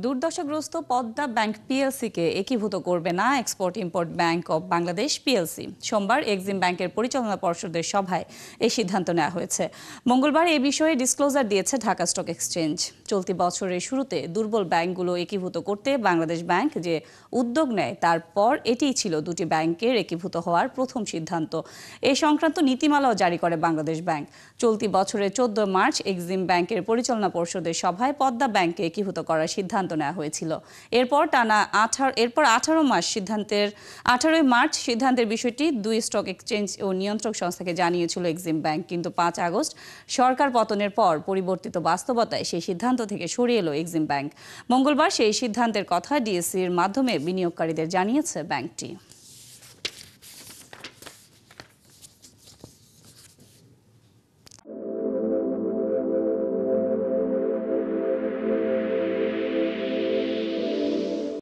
দুর্দশাগ্রস্ত Padma bank পিএলসিকে একীভূত করবে না export import bank of Bangladesh PLC. সোমবার এক্সিম ব্যাংকের পরিচালনা পর্ষদের সভায় এই সিদ্ধান্ত নেওয়া হয়েছে। মঙ্গলবার এ বিষয়ে ডিসক্লোজার দিয়েছে ঢাকা স্টক এক্সচেঞ্জ। চলতি বছরের শুরুতে দুর্বল ব্যাংকগুলো একীভূত করতে বাংলাদেশ ব্যাংক যে উদ্যোগ নেয় তারপর এটিই ছিল দুটি ব্যাংকের একীভূত হওয়ার প্রথম সিদ্ধান্ত। এ সংক্রান্ত নীতিমালাও জারি করে বাংলাদেশ ব্যাংক। চলতি বছরের ১৪ মার্চ এক্সিম ব্যাংকের পরিচালনা পর্ষদের সভায় পদ্মা ব্যাংককে একীভূত করার সিদ্ধান্ত নেওয়া হয়েছিল। এরপর 18 মার্চ সিদ্ধান্তের বিষয়টি দুই স্টক এক্সচেঞ্জ ও নিয়ন্ত্রক সংস্থাকে জানিয়েছিল এক্সিম ব্যাংক। কিন্তু ৫ আগস্ট সরকার পতনের পর পরিবর্তিত বাস্তবতায় সেই সিদ্ধান্ত থেকে সরে এলো এক্সিম ব্যাংক। মঙ্গলবার সেই সিদ্ধান্তের কথা ডিএসসির মাধ্যমে বিনিয়োগকারীদের জানিয়েছে ব্যাংকটি।